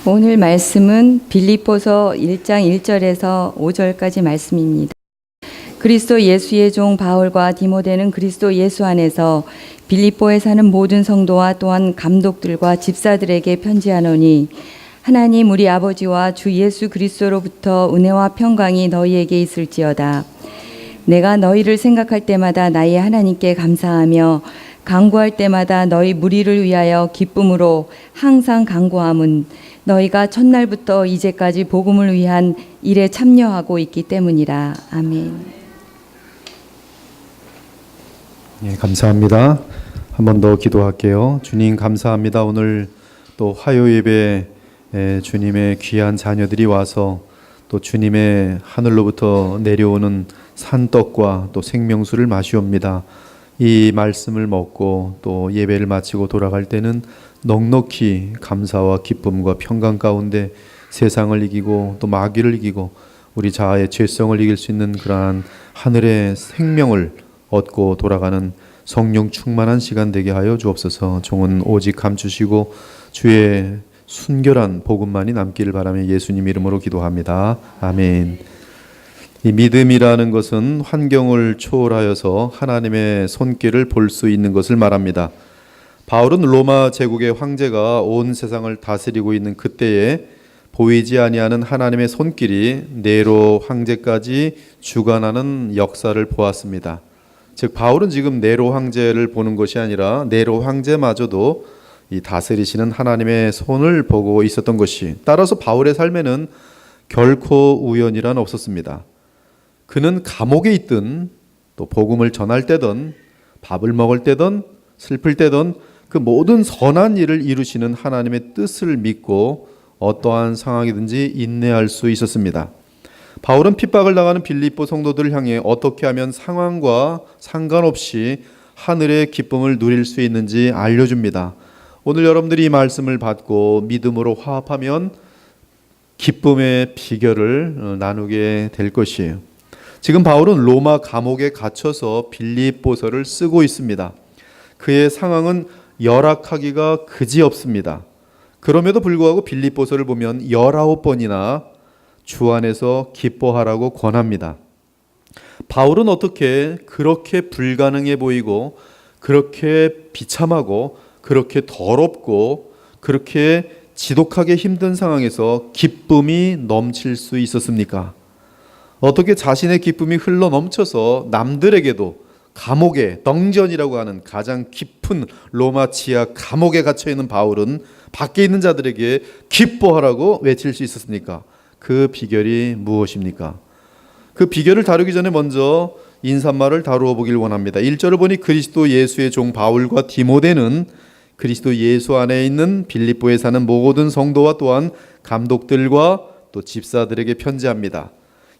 오늘 말씀은 빌립보서 1장 1절에서 5절까지 말씀입니다. 그리스도 예수의 종 바울과 디모데는 그리스도 예수 안에서 빌립보에 사는 모든 성도와 또한 감독들과 집사들에게 편지하노니, 하나님 우리 아버지와 주 예수 그리스도로부터 은혜와 평강이 너희에게 있을지어다. 내가 너희를 생각할 때마다 나의 하나님께 감사하며 간구할 때마다 너희 무리를 위하여 기쁨으로 항상 간구함은 너희가 첫날부터 이제까지 복음을 위한 일에 참여하고 있기 때문이라. 아멘. 예, 감사합니다. 한 번 더 기도할게요. 주님 감사합니다. 오늘 또 화요 예배 주님의 귀한 자녀들이 와서 또 주님의 하늘로부터 내려오는 산떡과 또 생명수를 마시옵니다. 이 말씀을 먹고 또 예배를 마치고 돌아갈 때는 넉넉히 감사와 기쁨과 평강 가운데 세상을 이기고 또 마귀를 이기고 우리 자아의 죄성을 이길 수 있는 그러한 하늘의 생명을 얻고 돌아가는 성령 충만한 시간 되게 하여 주옵소서. 종은 오직 감추시고 주의 순결한 복음만이 남기를 바라며 예수님 이름으로 기도합니다. 아멘. 이 믿음이라는 것은 환경을 초월하여서 하나님의 손길을 볼 수 있는 것을 말합니다. 바울은 로마 제국의 황제가 온 세상을 다스리고 있는 그때에 보이지 아니하는 하나님의 손길이 네로 황제까지 주관하는 역사를 보았습니다. 즉 바울은 지금 네로 황제를 보는 것이 아니라 네로 황제마저도 이 다스리시는 하나님의 손을 보고 있었던 것이, 따라서 바울의 삶에는 결코 우연이란 없었습니다. 그는 감옥에 있든 또 복음을 전할 때든 밥을 먹을 때든 슬플 때든 그 모든 선한 일을 이루시는 하나님의 뜻을 믿고 어떠한 상황이든지 인내할 수 있었습니다. 바울은 핍박을 당하는 빌립보 성도들을 향해 어떻게 하면 상황과 상관없이 하늘의 기쁨을 누릴 수 있는지 알려줍니다. 오늘 여러분들이 이 말씀을 받고 믿음으로 화합하면 기쁨의 비결을 나누게 될 것이에요. 지금 바울은 로마 감옥에 갇혀서 빌립보서를 쓰고 있습니다. 그의 상황은 열악하기가 그지없습니다. 그럼에도 불구하고 빌립보서를 보면 19번이나 주 안에서 기뻐하라고 권합니다. 바울은 어떻게 그렇게 불가능해 보이고 그렇게 비참하고 그렇게 더럽고 그렇게 지독하게 힘든 상황에서 기쁨이 넘칠 수 있었습니까? 어떻게 자신의 기쁨이 흘러 넘쳐서 남들에게도 감옥에, 덩전이라고 하는 가장 깊은 로마 지하 감옥에 갇혀 있는 바울은 밖에 있는 자들에게 기뻐하라고 외칠 수 있었습니까? 그 비결이 무엇입니까? 그 비결을 다루기 전에 먼저 인사말을 다루어 보길 원합니다. 1절을 보니 그리스도 예수의 종 바울과 디모데는 그리스도 예수 안에 있는 빌립보에 사는 모든 성도와 또한 감독들과 또 집사들에게 편지합니다.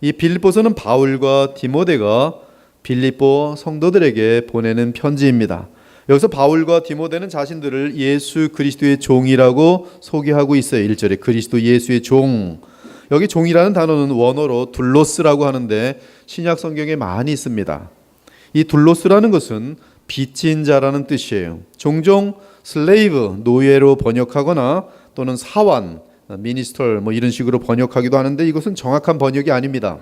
이 빌립보서는 바울과 디모데가 빌립보 성도들에게 보내는 편지입니다. 여기서 바울과 디모데는 자신들을 예수 그리스도의 종이라고 소개하고 있어요. 1절에 그리스도 예수의 종. 여기 종이라는 단어는 원어로 둘로스라고 하는데 신약 성경에 많이 있습니다. 이 둘로스라는 것은 빚진 자라는 뜻이에요. 종종 슬레이브, 노예로 번역하거나 또는 사환, 미니스터 이런 식으로 번역하기도 하는데 이것은 정확한 번역이 아닙니다.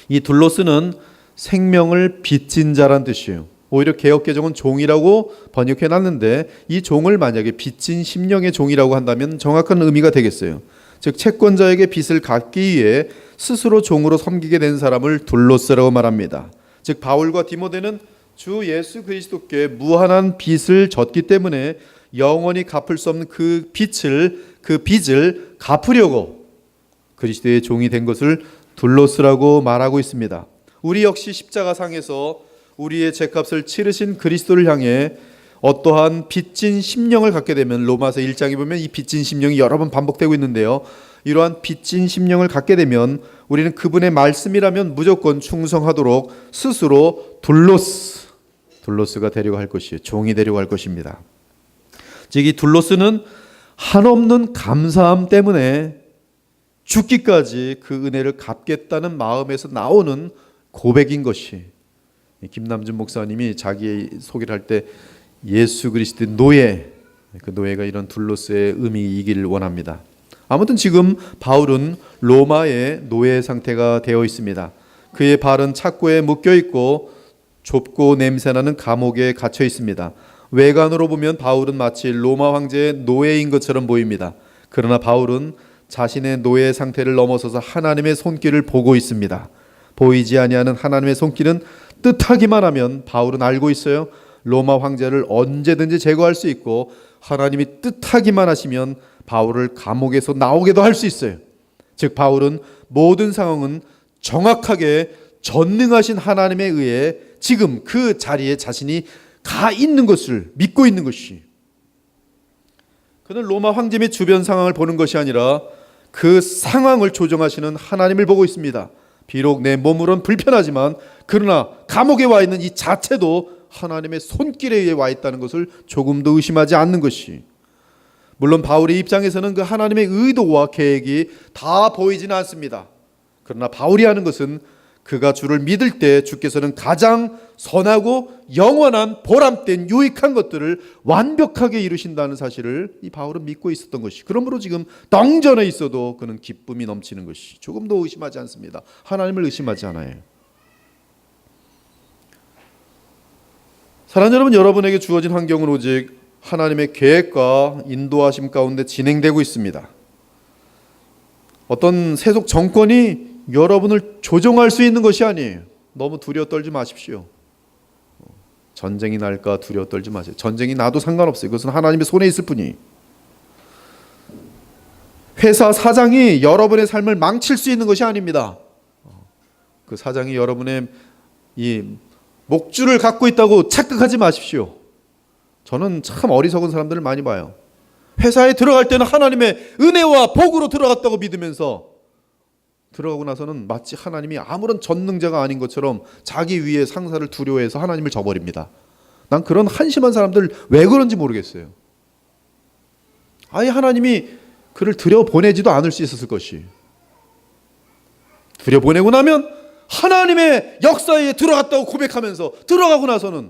이 둘로스는 생명을 빚진 자란 뜻이에요. 오히려 개역개정은 종이라고 번역해놨는데 이 종을 만약에 빚진 심령의 종이라고 한다면 정확한 의미가 되겠어요. 즉 채권자에게 빚을 갚기 위해 스스로 종으로 섬기게 된 사람을 둘로스라고 말합니다. 즉 바울과 디모데는 주 예수 그리스도께 무한한 빚을 졌기 때문에 영원히 갚을 수 없는 그 빚을 갚으려고 그리스도의 종이 된 것을 둘로스라고 말하고 있습니다. 우리 역시 십자가상에서 우리의 죄값을 치르신 그리스도를 향해 어떠한 빚진 심령을 갖게 되면 로마서 1장에 보면 이 빚진 심령이 여러 번 반복되고 있는데요. 이러한 빚진 심령을 갖게 되면 우리는 그분의 말씀이라면 무조건 충성하도록 스스로 둘로스가 되려고 할 것이에요. 종이 되려고 할 것입니다. 즉 이 둘로스는 한없는 감사함 때문에 죽기까지 그 은혜를 갚겠다는 마음에서 나오는 고백인 것이, 김남준 목사님이 자기 소개를 할 때 예수 그리스도의 노예, 그 노예가 이런 둘로스의 의미이기를 원합니다. 아무튼 지금 바울은 로마의 노예 상태가 되어 있습니다. 그의 발은 착고에 묶여 있고 좁고 냄새나는 감옥에 갇혀 있습니다. 외관으로 보면 바울은 마치 로마 황제의 노예인 것처럼 보입니다. 그러나 바울은 자신의 노예 상태를 넘어서서 하나님의 손길을 보고 있습니다. 보이지 아니하는 하나님의 손길은 뜻하기만 하면 바울은 알고 있어요. 로마 황제를 언제든지 제거할 수 있고 하나님이 뜻하기만 하시면 바울을 감옥에서 나오게도 할 수 있어요. 즉 바울은 모든 상황은 정확하게 전능하신 하나님에 의해 지금 그 자리에 자신이 가 있는 것을 믿고 있는 것이, 그는 로마 황제 및 주변 상황을 보는 것이 아니라 그 상황을 조정하시는 하나님을 보고 있습니다. 비록 내 몸으로는 불편하지만 그러나 감옥에 와 있는 이 자체도 하나님의 손길에 의해 와 있다는 것을 조금도 의심하지 않는 것이, 물론 바울의 입장에서는 그 하나님의 의도와 계획이 다 보이지는 않습니다. 그러나 바울이 하는 것은 그가 주를 믿을 때 주께서는 가장 선하고 영원한 보람된 유익한 것들을 완벽하게 이루신다는 사실을 이 바울은 믿고 있었던 것이, 그러므로 지금 덩전에 있어도 그는 기쁨이 넘치는 것이, 조금도 의심하지 않습니다. 하나님을 의심하지 않아요. 사랑하는 여러분, 여러분에게 주어진 환경은 오직 하나님의 계획과 인도하심 가운데 진행되고 있습니다. 어떤 세속 정권이 여러분을 조종할 수 있는 것이 아니에요. 너무 두려워 떨지 마십시오. 전쟁이 날까 두려워 떨지 마세요. 전쟁이 나도 상관없어요. 그것은 하나님의 손에 있을 뿐이에요. 회사 사장이 여러분의 삶을 망칠 수 있는 것이 아닙니다. 그 사장이 여러분의 이 목줄을 갖고 있다고 착각하지 마십시오. 저는 참 어리석은 사람들을 많이 봐요. 회사에 들어갈 때는 하나님의 은혜와 복으로 들어갔다고 믿으면서 들어가고 나서는 마치 하나님이 아무런 전능자가 아닌 것처럼 자기 위에 상사를 두려워해서 하나님을 저버립니다. 난 그런 한심한 사람들 왜 그런지 모르겠어요. 아예 하나님이 그를 들여보내지도 않을 수 있었을 것이, 들여보내고 나면 하나님의 역사에 들어갔다고 고백하면서 들어가고 나서는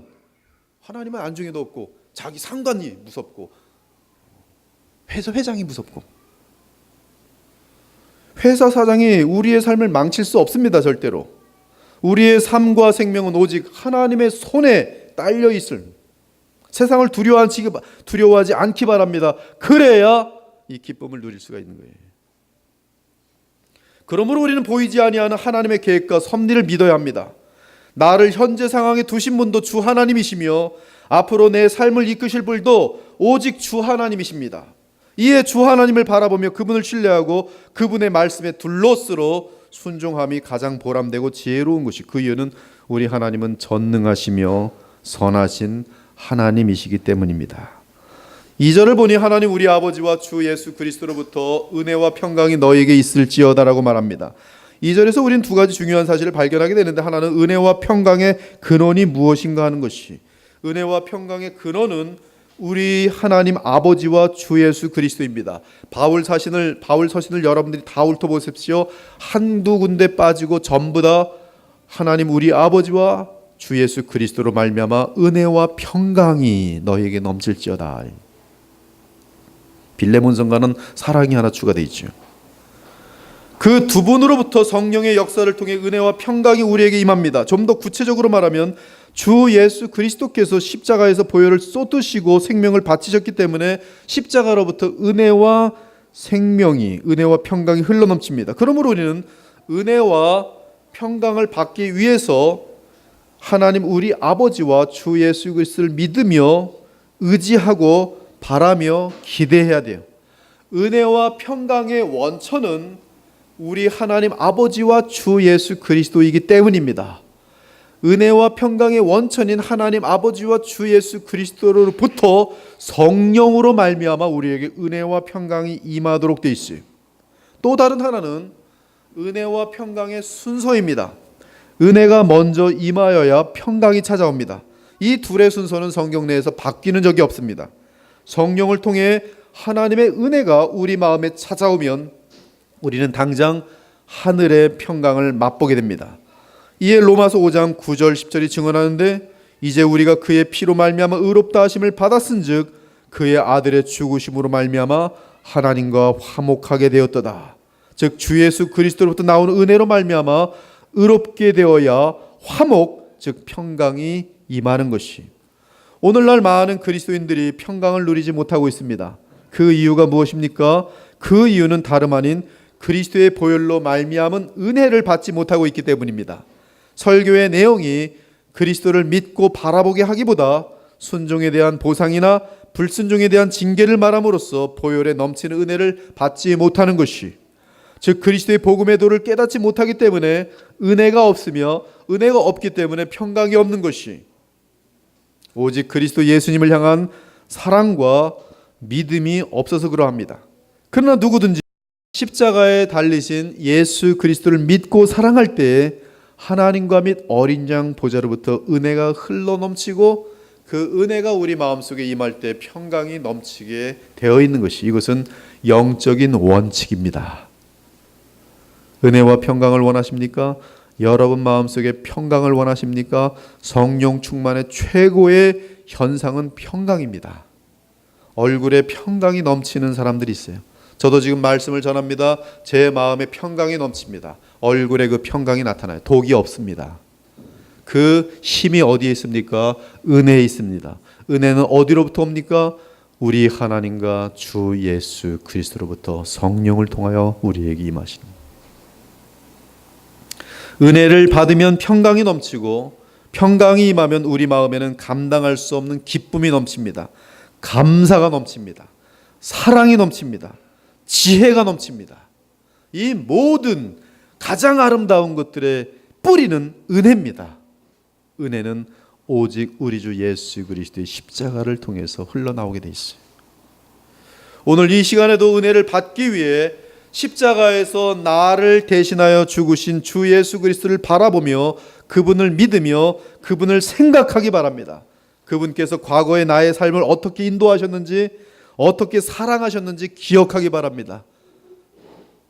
하나님은 안중에도 없고 자기 상관이 무섭고 회장이 무섭고, 회사 사장이 우리의 삶을 망칠 수 없습니다. 절대로. 우리의 삶과 생명은 오직 하나님의 손에 딸려 있을, 세상을 두려워하지 않기 바랍니다. 그래야 이 기쁨을 누릴 수가 있는 거예요. 그러므로 우리는 보이지 아니하는 하나님의 계획과 섭리를 믿어야 합니다. 나를 현재 상황에 두신 분도 주 하나님이시며 앞으로 내 삶을 이끄실 분도 오직 주 하나님이십니다. 이에 주 하나님을 바라보며 그분을 신뢰하고 그분의 말씀에 둘러스러 순종함이 가장 보람되고 지혜로운 것이, 그 이유는 우리 하나님은 전능하시며 선하신 하나님이시기 때문입니다. 2절을 보니 하나님 우리 아버지와 주 예수 그리스도로부터 은혜와 평강이 너에게 있을지어다라고 말합니다. 2절에서 우리는 두 가지 중요한 사실을 발견하게 되는데, 하나는 은혜와 평강의 근원이 무엇인가 하는 것이, 은혜와 평강의 근원은 우리 하나님 아버지와 주 예수 그리스도입니다. 바울 서신을 여러분들이 다 훑어보십시오. 한두 군데 빠지고 전부 다 하나님 우리 아버지와 주 예수 그리스도로 말미암아 은혜와 평강이 너희에게 넘칠지어다. 빌레몬서가는 사랑이 하나 추가되어 있죠. 그 두 분으로부터 성령의 역사를 통해 은혜와 평강이 우리에게 임합니다. 좀 더 구체적으로 말하면 주 예수 그리스도께서 십자가에서 보혈을 쏟으시고 생명을 바치셨기 때문에 십자가로부터 은혜와 평강이 흘러넘칩니다. 그러므로 우리는 은혜와 평강을 받기 위해서 하나님 우리 아버지와 주 예수 그리스도를 믿으며 의지하고 바라며 기대해야 돼요. 은혜와 평강의 원천은 우리 하나님 아버지와 주 예수 그리스도이기 때문입니다. 은혜와 평강의 원천인 하나님 아버지와 주 예수 그리스도로부터 성령으로 말미암아 우리에게 은혜와 평강이 임하도록 되어 있어요. 또 다른 하나는 은혜와 평강의 순서입니다. 은혜가 먼저 임하여야 평강이 찾아옵니다. 이 둘의 순서는 성경 내에서 바뀌는 적이 없습니다. 성령을 통해 하나님의 은혜가 우리 마음에 찾아오면 우리는 당장 하늘의 평강을 맛보게 됩니다. 이에 로마서 5장 9절 10절이 증언하는데, 이제 우리가 그의 피로 말미암아 의롭다 하심을 받았은즉 그의 아들의 죽으심으로 말미암아 하나님과 화목하게 되었도다. 즉 주 예수 그리스도로부터 나오는 은혜로 말미암아 의롭게 되어야 화목, 즉 평강이 임하는 것이. 오늘날 많은 그리스도인들이 평강을 누리지 못하고 있습니다. 그 이유가 무엇입니까? 그 이유는 다름 아닌 그리스도의 보혈로 말미암은 은혜를 받지 못하고 있기 때문입니다. 설교의 내용이 그리스도를 믿고 바라보게 하기보다 순종에 대한 보상이나 불순종에 대한 징계를 말함으로써 보혈에 넘치는 은혜를 받지 못하는 것이, 즉 그리스도의 복음의 도를 깨닫지 못하기 때문에 은혜가 없으며 은혜가 없기 때문에 평강이 없는 것이, 오직 그리스도 예수님을 향한 사랑과 믿음이 없어서 그러합니다. 그러나 누구든지 십자가에 달리신 예수 그리스도를 믿고 사랑할 때에 하나님과 및 어린 양 보좌로부터 은혜가 흘러넘치고 그 은혜가 우리 마음속에 임할 때 평강이 넘치게 되어 있는 것이, 이것은 영적인 원칙입니다. 은혜와 평강을 원하십니까? 여러분 마음속에 평강을 원하십니까? 성령 충만의 최고의 현상은 평강입니다. 얼굴에 평강이 넘치는 사람들이 있어요. 저도 지금 말씀을 전합니다. 제 마음에 평강이 넘칩니다. 얼굴에 그 평강이 나타나요. 독이 없습니다. 그 힘이 어디에 있습니까? 은혜에 있습니다. 은혜는 어디로부터 옵니까? 우리 하나님과 주 예수 그리스도로부터 성령을 통하여 우리에게 임하시는. 은혜를 받으면 평강이 넘치고, 평강이 임하면 우리 마음에는 감당할 수 없는 기쁨이 넘칩니다. 감사가 넘칩니다. 사랑이 넘칩니다. 지혜가 넘칩니다. 이 모든 가장 아름다운 것들의 뿌리는 은혜입니다. 은혜는 오직 우리 주 예수 그리스도의 십자가를 통해서 흘러나오게 돼 있어요. 오늘 이 시간에도 은혜를 받기 위해 십자가에서 나를 대신하여 죽으신 주 예수 그리스도를 바라보며 그분을 믿으며 그분을 생각하기 바랍니다. 그분께서 과거의 나의 삶을 어떻게 인도하셨는지, 어떻게 사랑하셨는지 기억하기 바랍니다.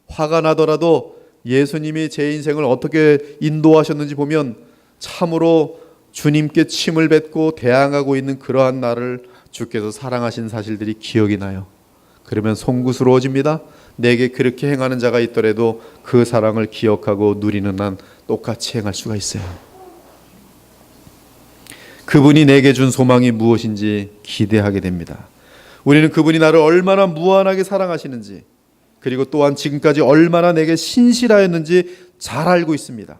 화가 나더라도 예수님이 제 인생을 어떻게 인도하셨는지 보면 참으로 주님께 침을 뱉고 대항하고 있는 그러한 나를 주께서 사랑하신 사실들이 기억이 나요. 그러면 송구스러워집니다. 내게 그렇게 행하는 자가 있더라도 그 사랑을 기억하고 누리는 한 똑같이 행할 수가 있어요. 그분이 내게 준 소망이 무엇인지 기대하게 됩니다. 우리는 그분이 나를 얼마나 무한하게 사랑하시는지, 그리고 또한 지금까지 얼마나 내게 신실하였는지 잘 알고 있습니다.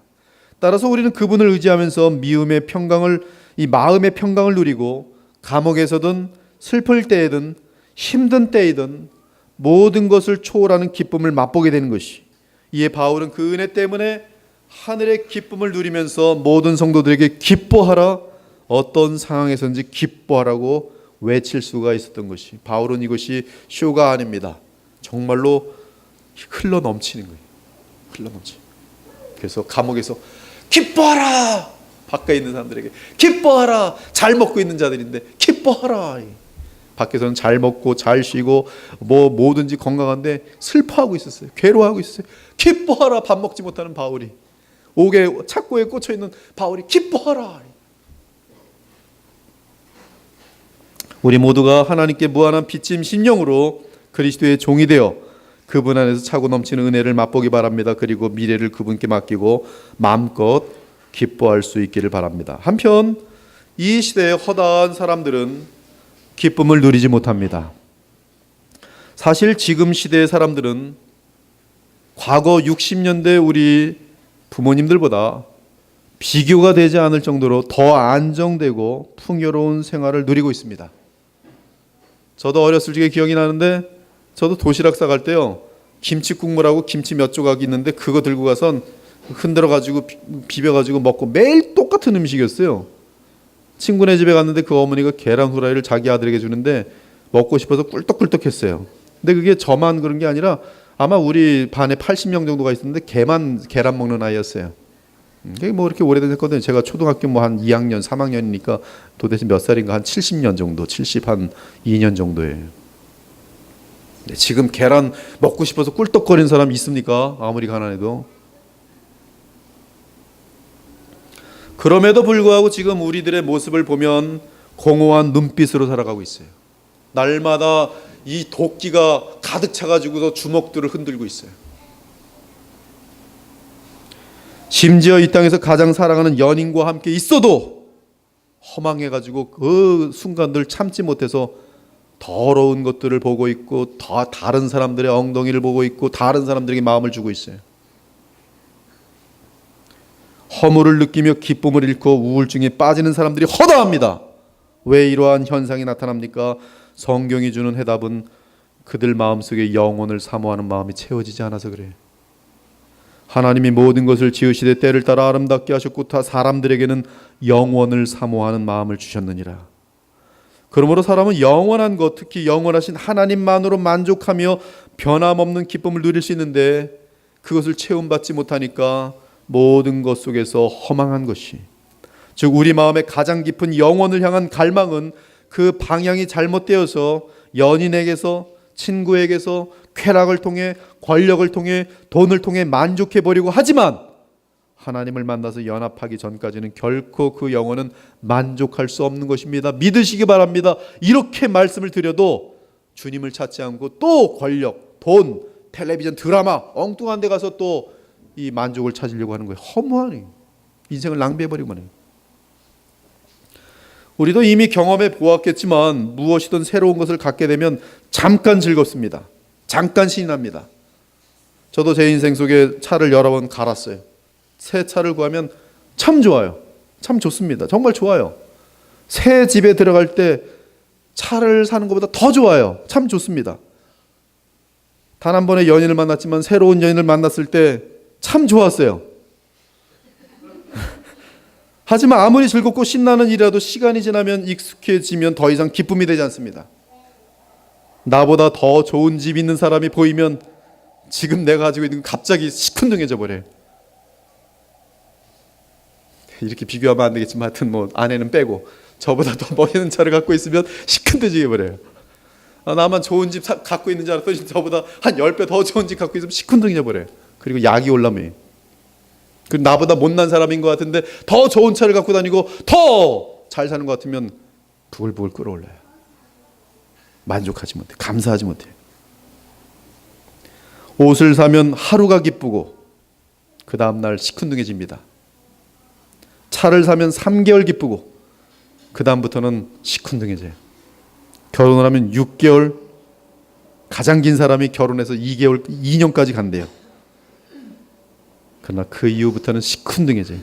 따라서 우리는 그분을 의지하면서 미움의 평강을, 이 마음의 평강을 누리고, 감옥에서든 슬플 때에든 힘든 때이든 모든 것을 초월하는 기쁨을 맛보게 되는 것이, 이에 바울은 그 은혜 때문에 하늘의 기쁨을 누리면서 모든 성도들에게 기뻐하라, 어떤 상황에서든지 기뻐하라고 외칠 수가 있었던 것이, 바울은 이것이 쇼가 아닙니다. 정말로 흘러 넘치는 거예요. 흘러 넘치. 그래서 감옥에서 기뻐하라, 밖에 있는 사람들에게 기뻐하라, 잘 먹고 있는 자들인데 기뻐하라. 밖에서는 잘 먹고 잘 쉬고 뭐 뭐든지 건강한데 슬퍼하고 있었어요. 괴로워하고 있었어요. 기뻐하라. 밥 먹지 못하는 바울이, 옥에 착고에 꽂혀 있는 바울이 기뻐하라. 우리 모두가 하나님께 무한한 빚짐 심령으로 그리스도의 종이 되어 그분 안에서 차고 넘치는 은혜를 맛보기 바랍니다. 그리고 미래를 그분께 맡기고 마음껏 기뻐할 수 있기를 바랍니다. 한편 이 시대의 허다한 사람들은 기쁨을 누리지 못합니다. 사실 지금 시대의 사람들은 과거 60년대 우리 부모님들보다 비교가 되지 않을 정도로 더 안정되고 풍요로운 생활을 누리고 있습니다. 저도 어렸을 적에 기억이 나는데, 저도 도시락 싸갈 때요, 김치 국물하고 김치 몇 조각 있는데 그거 들고 가선 흔들어 가지고 비벼 가지고 먹고, 매일 똑같은 음식이었어요. 친구네 집에 갔는데 그 어머니가 계란 후라이를 자기 아들에게 주는데 먹고 싶어서 꿀떡꿀떡했어요. 근데 그게 저만 그런 게 아니라 아마 우리 반에 80명 정도가 있었는데 걔만 계란 먹는 아이였어요. 그게 뭐 이렇게 오래됐거든요. 제가 초등학교 뭐 한 2학년, 3학년이니까 도대체 몇 살인가, 한 70년 정도, 70한 2년 정도예요. 지금 계란 먹고 싶어서 꿀떡거리는 사람 있습니까? 아무리 가난해도. 그럼에도 불구하고 지금 우리들의 모습을 보면 공허한 눈빛으로 살아가고 있어요. 날마다 이 도끼가 가득 차가지고서 주먹들을 흔들고 있어요. 심지어 이 땅에서 가장 사랑하는 연인과 함께 있어도 허망해가지고 그 순간들 참지 못해서 더러운 것들을 보고 있고 다른 사람들의 엉덩이를 보고 있고 다른 사람들에게 마음을 주고 있어요. 허물을 느끼며 기쁨을 잃고 우울증에 빠지는 사람들이 허다합니다. 왜 이러한 현상이 나타납니까? 성경이 주는 해답은 그들 마음속에 영원을 사모하는 마음이 채워지지 않아서 그래요. 하나님이 모든 것을 지으시되 때를 따라 아름답게 하셨고 다 사람들에게는 영원을 사모하는 마음을 주셨느니라. 그러므로 사람은 영원한 것, 특히 영원하신 하나님만으로 만족하며 변함없는 기쁨을 누릴 수 있는데 그것을 체험받지 못하니까 모든 것 속에서 허망한 것이, 즉 우리 마음의 가장 깊은 영원을 향한 갈망은 그 방향이 잘못되어서 연인에게서, 친구에게서, 쾌락을 통해, 권력을 통해, 돈을 통해 만족해버리고, 하지만 하나님을 만나서 연합하기 전까지는 결코 그 영혼은 만족할 수 없는 것입니다. 믿으시기 바랍니다. 이렇게 말씀을 드려도 주님을 찾지 않고 또 권력, 돈, 텔레비전, 드라마 엉뚱한 데 가서 또 이 만족을 찾으려고 하는 거예요. 허무하네. 인생을 낭비해버리고 마네요. 우리도 이미 경험해 보았겠지만 무엇이든 새로운 것을 갖게 되면 잠깐 즐겁습니다. 잠깐 신이 납니다. 저도 제 인생 속에 차를 여러 번 갈았어요. 새 차를 구하면 참 좋아요. 참 좋습니다. 정말 좋아요. 새 집에 들어갈 때 차를 사는 것보다 더 좋아요. 참 좋습니다. 단 한 번의 연인을 만났지만 새로운 연인을 만났을 때 참 좋았어요. 하지만 아무리 즐겁고 신나는 일이라도 시간이 지나면 익숙해지면 더 이상 기쁨이 되지 않습니다. 나보다 더 좋은 집 있는 사람이 보이면 지금 내가 가지고 있는 건 갑자기 시큰둥해져 버려요. 이렇게 비교하면 안 되겠지만 하여튼 뭐 아내는 빼고 저보다 더 멋있는 차를 갖고 있으면 시큰둥해져 버려요. 나만 좋은 집 갖고 있는 줄 알았더니 저보다 한 10배 더 좋은 집 갖고 있으면 시큰둥해져 버려요. 그리고 약이 올라매요. 그 나보다 못난 사람인 것 같은데 더 좋은 차를 갖고 다니고 더 잘 사는 것 같으면 부글부글 끓어올라요. 만족하지 못해, 감사하지 못해. 옷을 사면 하루가 기쁘고 그 다음날 시큰둥해집니다. 차를 사면 3개월 기쁘고 그 다음부터는 시큰둥해져요. 결혼을 하면 6개월, 가장 긴 사람이 결혼해서 2개월, 2년까지 간대요. 그러나 그 이후부터는 시큰둥해져요.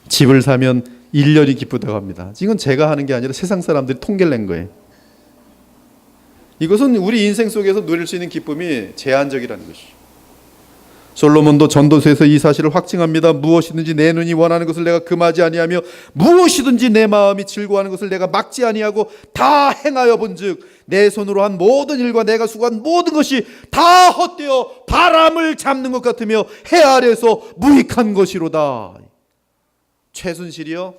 집을 사면 1년이 기쁘다고 합니다. 이건 제가 하는 게 아니라 세상 사람들이 통계를 낸 거예요. 이것은 우리 인생 속에서 누릴 수 있는 기쁨이 제한적이라는 것이죠. 솔로몬도 전도서에서 이 사실을 확증합니다. 무엇이든지 내 눈이 원하는 것을 내가 금하지 아니하며 무엇이든지 내 마음이 즐거워하는 것을 내가 막지 아니하고 다 행하여 본즉 내 손으로 한 모든 일과 내가 수고한 모든 것이 다 헛되어 바람을 잡는 것 같으며 해 아래에서 무익한 것이로다. 최순실이요,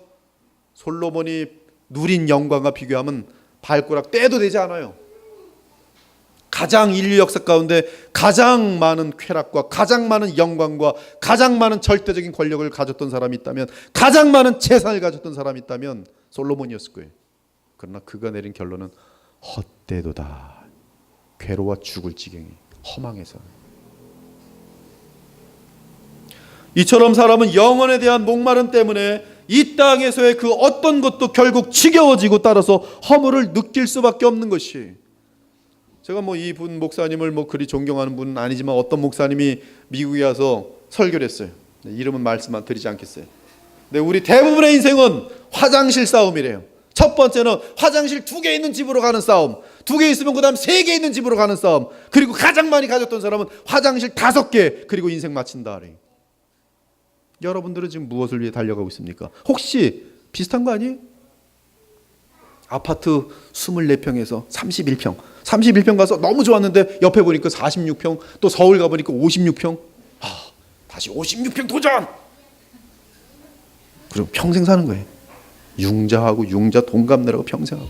솔로몬이 누린 영광과 비교하면 발가락 떼도 되지 않아요. 가장 인류 역사 가운데 가장 많은 쾌락과 가장 많은 영광과 가장 많은 절대적인 권력을 가졌던 사람이 있다면, 가장 많은 재산을 가졌던 사람이 있다면 솔로몬이었을 거예요. 그러나 그가 내린 결론은 헛되도다. 괴로워 죽을 지경이, 허망해서. 이처럼 사람은 영혼에 대한 목마름 때문에 이 땅에서의 그 어떤 것도 결국 지겨워지고 따라서 허물을 느낄 수밖에 없는 것이, 제가 뭐 이분 목사님을 뭐 그리 존경하는 분은 아니지만 어떤 목사님이 미국에 와서 설교를 했어요. 이름은 말씀 안 드리지 않겠어요. 근데 우리 대부분의 인생은 화장실 싸움이래요. 첫 번째는 화장실 2개 있는 집으로 가는 싸움, 2개 있으면 그 다음 3개 있는 집으로 가는 싸움, 그리고 가장 많이 가졌던 사람은 화장실 5개, 그리고 인생 마친다. 여러분들은 지금 무엇을 위해 달려가고 있습니까? 혹시 비슷한 거 아니에요? 아파트 24평에서 31평 가서 너무 좋았는데 옆에 보니까 46평, 또 서울 가보니까 56평. 다시 56평 도전! 그리고 평생 사는 거예요. 융자 돈 갚느라고 평생 하고.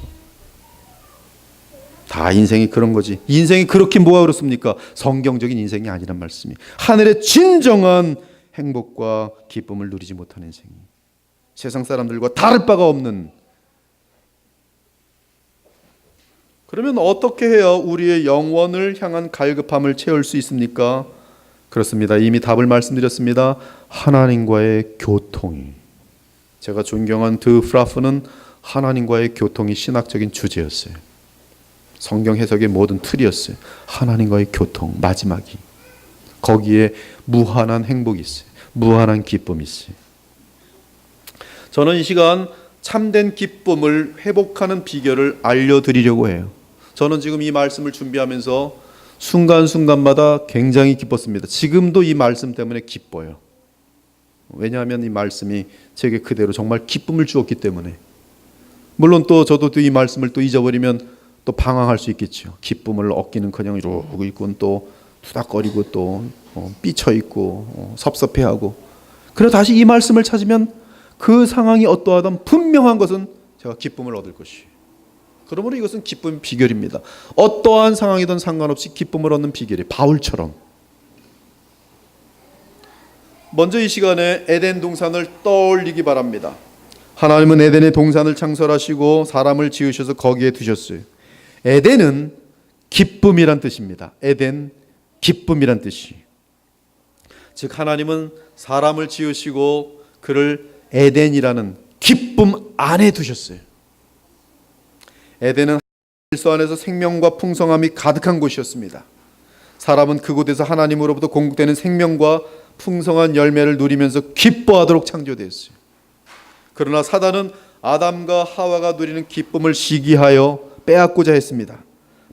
다 인생이 그런 거지. 인생이 그렇게 뭐가 그렇습니까? 성경적인 인생이 아니란 말씀이. 하늘의 진정한 행복과 기쁨을 누리지 못하는 인생이, 세상 사람들과 다를 바가 없는 그러면 어떻게 해야 우리의 영원을 향한 갈급함을 채울 수 있습니까? 그렇습니다. 이미 답을 말씀드렸습니다. 하나님과의 교통이. 제가 존경한 드 프라프는 하나님과의 교통이 신학적인 주제였어요. 성경 해석의 모든 틀이었어요. 하나님과의 교통, 마지막이. 거기에 무한한 행복이 있어요. 무한한 기쁨이 있어요. 저는 이 시간 참된 기쁨을 회복하는 비결을 알려드리려고 해요. 저는 지금 이 말씀을 준비하면서 순간순간마다 굉장히 기뻤습니다. 지금도 이 말씀 때문에 기뻐요. 왜냐하면 이 말씀이 제게 그대로 정말 기쁨을 주었기 때문에. 물론 또 저도 또 이 말씀을 또 잊어버리면 또 방황할 수 있겠죠. 기쁨을 얻기는커녕 이러고 있고 또 투닥거리고 또 삐쳐 있고 섭섭해하고. 그러나 다시 이 말씀을 찾으면 그 상황이 어떠하든 분명한 것은 제가 기쁨을 얻을 것이에요. 그러므로 이것은 기쁨의 비결입니다. 어떠한 상황이든 상관없이 기쁨을 얻는 비결이 바울처럼. 먼저 이 시간에 에덴 동산을 떠올리기 바랍니다. 하나님은 에덴의 동산을 창설하시고 사람을 지으셔서 거기에 두셨어요. 에덴은 기쁨이란 뜻입니다. 에덴, 기쁨이란 뜻이. 즉 하나님은 사람을 지으시고 그를 에덴이라는 기쁨 안에 두셨어요. 에덴은 질서 안에서 생명과 풍성함이 가득한 곳이었습니다. 사람은 그곳에서 하나님으로부터 공급되는 생명과 풍성한 열매를 누리면서 기뻐하도록 창조되었어요. 그러나 사단은 아담과 하와가 누리는 기쁨을 시기하여 빼앗고자 했습니다.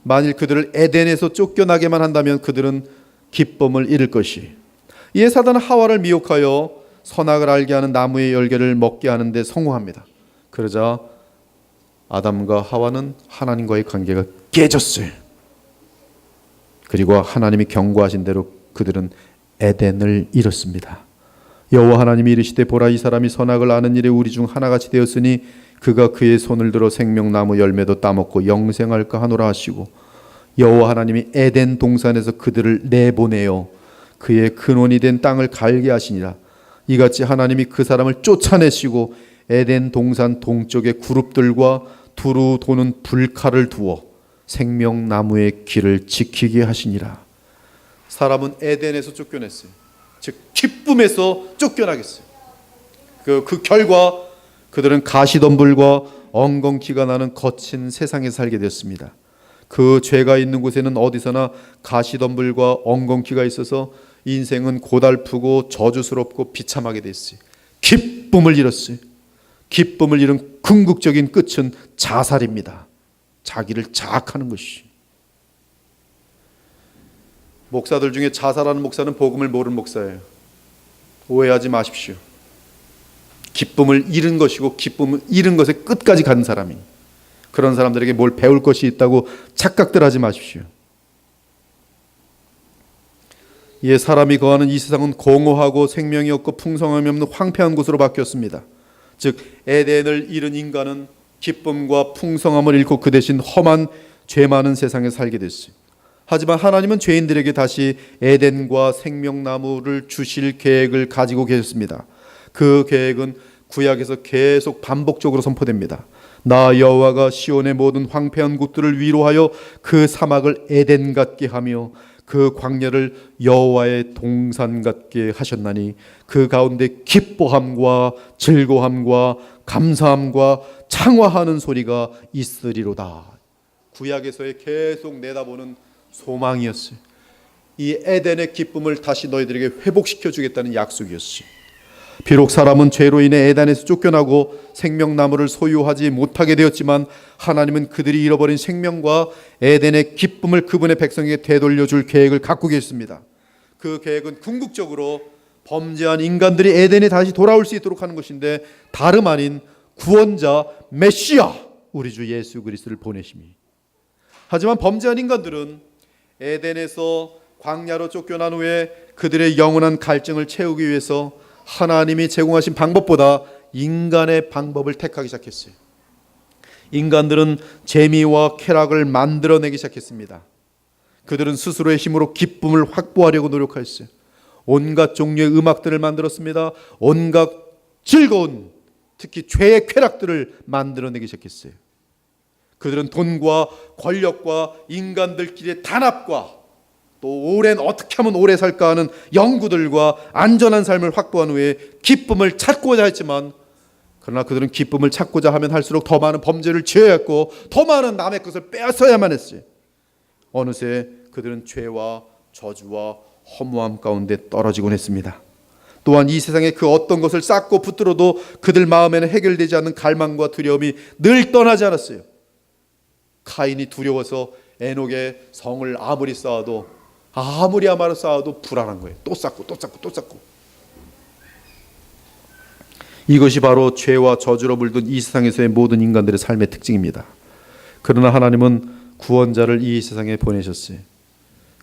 만일 그들을 에덴에서 쫓겨나게만 한다면 그들은 기쁨을 잃을 것이. 이에 사단은 하와를 미혹하여 선악을 알게 하는 나무의 열매를 먹게 하는데 성공합니다. 그러자 아담과 하와는 하나님과의 관계가 깨졌어요. 그리고 하나님이 경고하신 대로 그들은 에덴을 잃었습니다. 여호와 하나님이 이르시되 보라 이 사람이 선악을 아는 일에 우리 중 하나같이 되었으니 그가 그의 손을 들어 생명나무 열매도 따먹고 영생할까 하노라 하시고 여호와 하나님이 에덴 동산에서 그들을 내보내어 그의 근원이 된 땅을 갈게 하시니라. 이같이 하나님이 그 사람을 쫓아내시고 에덴 동산 동쪽의 그룹들과 두루 도는 불칼을 두어 생명나무의 길을 지키게 하시니라. 사람은 에덴에서 쫓겨냈어요. 즉 기쁨에서 쫓겨나겠어요. 그 결과 그들은 가시덤불과 엉겅퀴가 나는 거친 세상에 살게 되었습니다. 그 죄가 있는 곳에는 어디서나 가시덤불과 엉겅퀴가 있어서 인생은 고달프고 저주스럽고 비참하게 됐어요. 기쁨을 잃었어요. 기쁨을 잃은 궁극적인 끝은 자살입니다. 자기를 자학하는 것이. 목사들 중에 자살하는 목사는 복음을 모르는 목사예요. 오해하지 마십시오. 기쁨을 잃은 것이고 기쁨을 잃은 것에 끝까지 간 사람이. 그런 사람들에게 뭘 배울 것이 있다고 착각들 하지 마십시오. 이에 사람이 거하는 이 세상은 공허하고 생명이 없고 풍성함이 없는 황폐한 곳으로 바뀌었습니다. 즉 에덴을 잃은 인간은 기쁨과 풍성함을 잃고 그 대신 험한 죄 많은 세상에 살게 됐어요. 하지만 하나님은 죄인들에게 다시 에덴과 생명나무를 주실 계획을 가지고 계셨습니다. 그 계획은 구약에서 계속 반복적으로 선포됩니다. 나 여호와가 시온의 모든 황폐한 곳들을 위로하여 그 사막을 에덴 같게 하며 그 광야를 여호와의 동산 같게 하셨나니 그 가운데 기뻐함과 즐거움과 감사함과 창화하는 소리가 있으리로다. 구약에서의 계속 내다보는 소망이었어요. 이 에덴의 기쁨을 다시 너희들에게 회복시켜 주겠다는 약속이었어요. 비록 사람은 죄로 인해 에덴에서 쫓겨나고 생명나무를 소유하지 못하게 되었지만 하나님은 그들이 잃어버린 생명과 에덴의 기쁨을 그분의 백성에게 되돌려줄 계획을 갖고 계십니다. 그 계획은 궁극적으로 범죄한 인간들이 에덴에 다시 돌아올 수 있도록 하는 것인데 다름 아닌 구원자 메시아 우리 주 예수 그리스도를 보내심이. 하지만 범죄한 인간들은 에덴에서 광야로 쫓겨난 후에 그들의 영원한 갈증을 채우기 위해서 하나님이 제공하신 방법보다 인간의 방법을 택하기 시작했어요. 인간들은 재미와 쾌락을 만들어내기 시작했습니다. 그들은 스스로의 힘으로 기쁨을 확보하려고 노력했어요. 온갖 종류의 음악들을 만들었습니다. 온갖 즐거운, 특히 죄의 쾌락들을 만들어내기 시작했어요. 그들은 돈과 권력과 인간들끼리의 단합과 또 오랜 어떻게 하면 오래 살까 하는 연구들과 안전한 삶을 확보한 후에 기쁨을 찾고자 했지만, 그러나 그들은 기쁨을 찾고자 하면 할수록 더 많은 범죄를 지어야 했고 더 많은 남의 것을 빼앗아야만 했어요. 어느새 그들은 죄와 저주와 허무함 가운데 떨어지곤 했습니다. 또한 이 세상의 그 어떤 것을 쌓고 붙들어도 그들 마음에는 해결되지 않는 갈망과 두려움이 늘 떠나지 않았어요. 카인이 두려워서 에녹의 성을 아무리 쌓아도 불안한 거예요. 또 쌓고 이것이 바로 죄와 저주로 물든 이 세상에서의 모든 인간들의 삶의 특징입니다. 그러나 하나님은 구원자를 이 세상에 보내셨어요.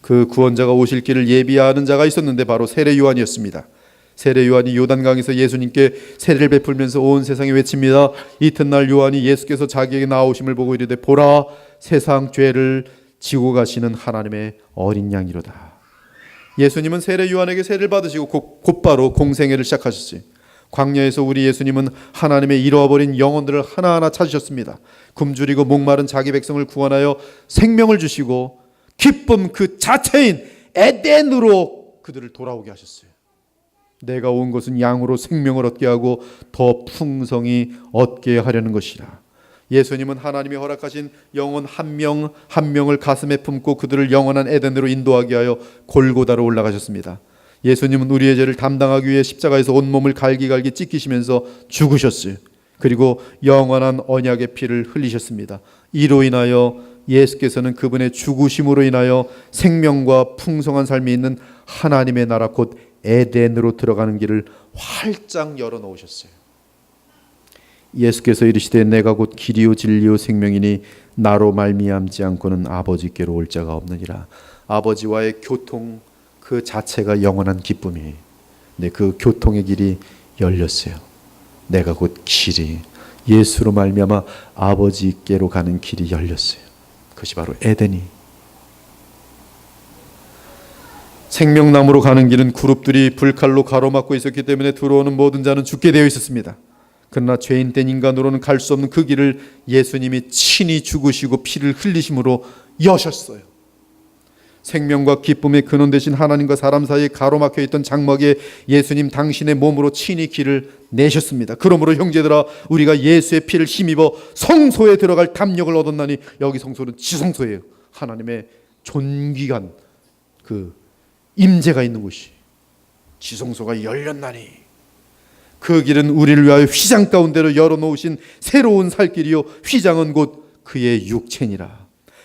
그 구원자가 오실 길을 예비하는 자가 있었는데 바로 세례 요한이었습니다. 세례 요한이 요단강에서 예수님께 세례를 베풀면서 온 세상에 외칩니다. 이튿날 요한이 예수께서 자기에게 나오심을 보고 이르되 보라, 세상 죄를 지고 가시는 하나님의 어린 양이로다. 예수님은 세례 요한에게 세례를 받으시고 곧바로 공생애를 시작하셨어요. 광야에서 우리 예수님은 하나님의 잃어버린 영혼들을 하나하나 찾으셨습니다. 굶주리고 목마른 자기 백성을 구원하여 생명을 주시고 기쁨 그 자체인 에덴으로 그들을 돌아오게 하셨어요. 내가 온 것은 양으로 생명을 얻게 하고 더 풍성히 얻게 하려는 것이라. 예수님은 하나님이 허락하신 영혼 한 명 한 명을 가슴에 품고 그들을 영원한 에덴으로 인도하게 하여 골고다로 올라가셨습니다. 예수님은 우리의 죄를 담당하기 위해 십자가에서 온몸을 갈기갈기 찢기시면서 죽으셨어요. 그리고 영원한 언약의 피를 흘리셨습니다. 이로 인하여 예수께서는 그분의 죽으심으로 인하여 생명과 풍성한 삶이 있는 하나님의 나라 곧 에덴으로 들어가는 길을 활짝 열어놓으셨어요. 예수께서 이르시되 내가 곧 길이요 진리요 생명이니 나로 말미암지 않고는 아버지께로 올 자가 없느니라. 아버지와의 교통 그 자체가 영원한 기쁨이에요. 근데 그 교통의 길이 열렸어요. 내가 곧 길이, 예수로 말미암아 아버지께로 가는 길이 열렸어요. 그것이 바로 에덴이. 생명나무로 가는 길은 그룹들이 불칼로 가로막고 있었기 때문에 들어오는 모든 자는 죽게 되어 있었습니다. 그러나 죄인된 인간으로는 갈 수 없는 그 길을 예수님이 친히 죽으시고 피를 흘리심으로 여셨어요. 생명과 기쁨의 근원 되신 하나님과 사람 사이에 가로막혀 있던 장막에 예수님 당신의 몸으로 친히 길을 내셨습니다. 그러므로 형제들아, 우리가 예수의 피를 힘입어 성소에 들어갈 담력을 얻었나니, 여기 성소는 지성소예요. 하나님의 존귀한 그 임재가 있는 곳이, 지성소가 열렸나니 그 길은 우리를 위하여 휘장 가운데로 열어놓으신 새로운 살 길이요 휘장은 곧 그의 육체니라.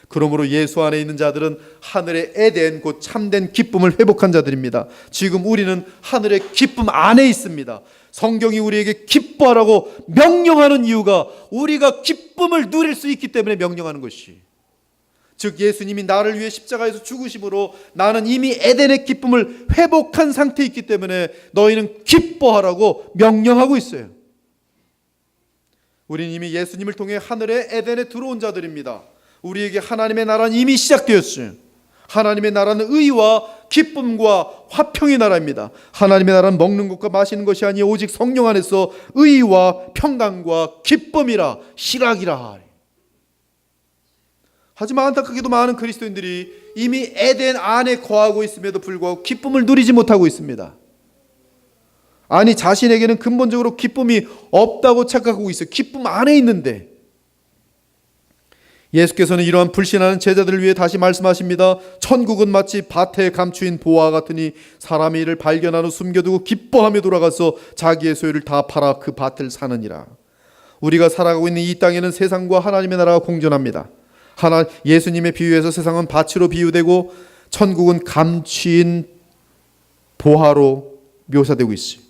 그러므로 예수 안에 있는 자들은 하늘의 에덴 곧 참된 기쁨을 회복한 자들입니다. 지금 우리는 하늘의 기쁨 안에 있습니다. 성경이 우리에게 기뻐하라고 명령하는 이유가 우리가 기쁨을 누릴 수 있기 때문에 명령하는 것이, 즉 예수님이 나를 위해 십자가에서 죽으심으로 나는 이미 에덴의 기쁨을 회복한 상태에 있기 때문에 너희는 기뻐하라고 명령하고 있어요. 우리는 이미 예수님을 통해 하늘의 에덴에 들어온 자들입니다. 우리에게 하나님의 나라는 이미 시작되었어요. 하나님의 나라는 의와 기쁨과 화평의 나라입니다. 하나님의 나라는 먹는 것과 마시는 것이 아니요 오직 성령 안에서 의와 평강과 기쁨이라 희락이라. 하지만 안타깝게도 많은 그리스도인들이 이미 에덴 안에 거하고 있음에도 불구하고 기쁨을 누리지 못하고 있습니다. 아니, 자신에게는 근본적으로 기쁨이 없다고 착각하고 있어요. 기쁨 안에 있는데. 예수께서는 이러한 불신하는 제자들을 위해 다시 말씀하십니다. 천국은 마치 밭에 감추인 보화 같으니 사람이 이를 발견한 후 숨겨두고 기뻐하며 돌아가서 자기의 소유를 다 팔아 그 밭을 사느니라. 우리가 살아가고 있는 이 땅에는 세상과 하나님의 나라가 공존합니다. 예수님의 비유에서 세상은 밭으로 비유되고 천국은 감추인 보화로 묘사되고 있어요.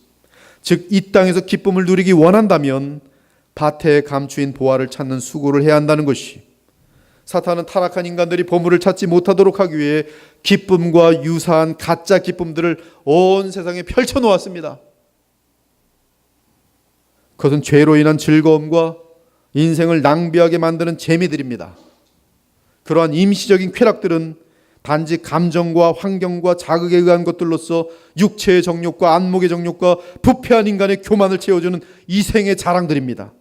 즉 이 땅에서 기쁨을 누리기 원한다면 밭에 감추인 보화를 찾는 수고를 해야 한다는 것이, 사탄은 타락한 인간들이 보물을 찾지 못하도록 하기 위해 기쁨과 유사한 가짜 기쁨들을 온 세상에 펼쳐놓았습니다. 그것은 죄로 인한 즐거움과 인생을 낭비하게 만드는 재미들입니다. 그러한 임시적인 쾌락들은 단지 감정과 환경과 자극에 의한 것들로서 육체의 정욕과 안목의 정욕과 부패한 인간의 교만을 채워주는 이생의 자랑들입니다.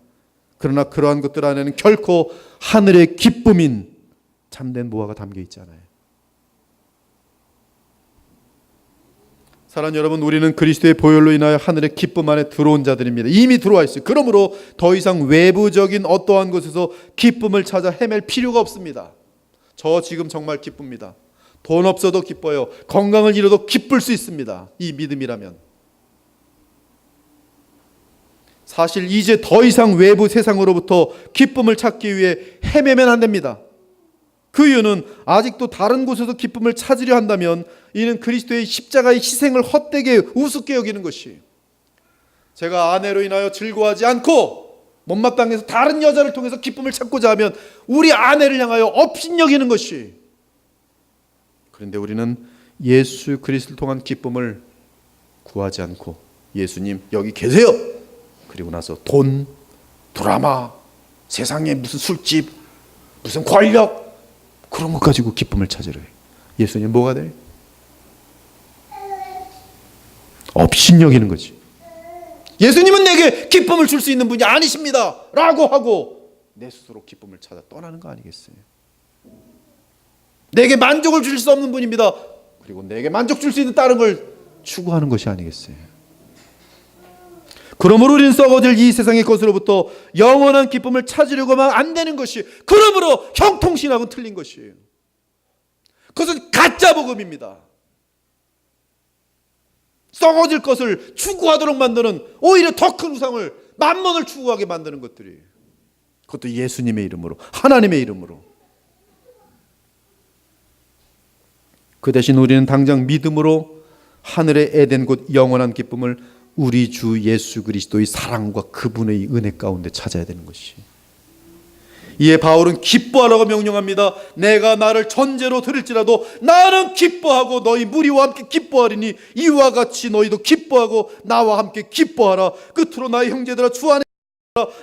그러나 그러한 것들 안에는 결코 하늘의 기쁨인 참된 무화가 담겨 있잖아요. 사랑하는 여러분, 우리는 그리스도의 보혈로 인하여 하늘의 기쁨 안에 들어온 자들입니다. 이미 들어와 있어요. 그러므로 더 이상 외부적인 어떠한 곳에서 기쁨을 찾아 헤맬 필요가 없습니다. 저 지금 정말 기쁩니다. 돈 없어도 기뻐요. 건강을 잃어도 기쁠 수 있습니다. 이 믿음이라면. 사실 이제 더 이상 외부 세상으로부터 기쁨을 찾기 위해 헤매면 안 됩니다. 그 이유는 아직도 다른 곳에서 기쁨을 찾으려 한다면 이는 그리스도의 십자가의 희생을 헛되게 우습게 여기는 것이, 제가 아내로 인하여 즐거워하지 않고 못마땅해서 다른 여자를 통해서 기쁨을 찾고자 하면 우리 아내를 향하여 업신여기는 것이, 그런데 우리는 예수 그리스도를 통한 기쁨을 구하지 않고 예수님 여기 계세요, 그리고 나서 돈, 드라마, 세상에 무슨 술집, 무슨 권력, 그런 것 가지고 기쁨을 찾으래. 예수님 뭐가 돼? 업신여기는 거지. 예수님은 내게 기쁨을 줄 수 있는 분이 아니십니다 라고 하고 내 스스로 기쁨을 찾아 떠나는 거 아니겠어요? 내게 만족을 줄 수 없는 분입니다. 그리고 내게 만족 줄 수 있는 다른 걸 추구하는 것이 아니겠어요? 그러므로 우리는 썩어질 이 세상의 것으로부터 영원한 기쁨을 찾으려고 하면 안 되는 것이, 그러므로 형통신학은 틀린 것이에요. 그것은 가짜 복음입니다. 썩어질 것을 추구하도록 만드는, 오히려 더 큰 우상을, 만몬을 추구하게 만드는 것들이, 그것도 예수님의 이름으로, 하나님의 이름으로. 그 대신 우리는 당장 믿음으로 하늘의 에덴 곧 영원한 기쁨을 우리 주 예수 그리스도의 사랑과 그분의 은혜 가운데 찾아야 되는 것이. 이에 바울은 기뻐하라고 명령합니다. 내가 나를 전제로 들을지라도 나는 기뻐하고 너희 무리와 함께 기뻐하리니 이와 같이 너희도 기뻐하고 나와 함께 기뻐하라. 끝으로 나의 형제들아, 주 안에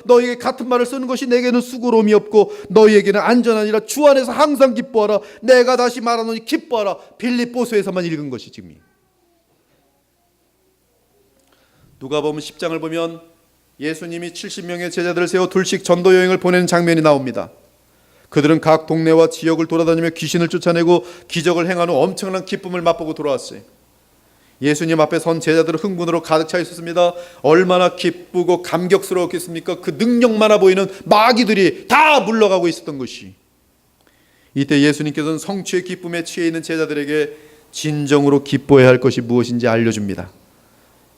너희에게 같은 말을 쓰는 것이 내게는 수고로움이 없고 너희에게는 안전하니라. 주 안에서 항상 기뻐하라. 내가 다시 말하노니 기뻐하라. 빌립보서에서만 읽은 것이 지금. 누가복음 10장을 보면 예수님이 70명의 제자들을 세워 둘씩 전도 여행을 보내는 장면이 나옵니다. 그들은 각 동네와 지역을 돌아다니며 귀신을 쫓아내고 기적을 행한 후 엄청난 기쁨을 맛보고 돌아왔어요. 예수님 앞에 선 제자들은 흥분으로 가득 차 있었습니다. 얼마나 기쁘고 감격스러웠겠습니까? 그 능력 많아 보이는 마귀들이 다 물러가고 있었던 것이. 이때 예수님께서는 성취의 기쁨에 취해 있는 제자들에게 진정으로 기뻐해야 할 것이 무엇인지 알려줍니다.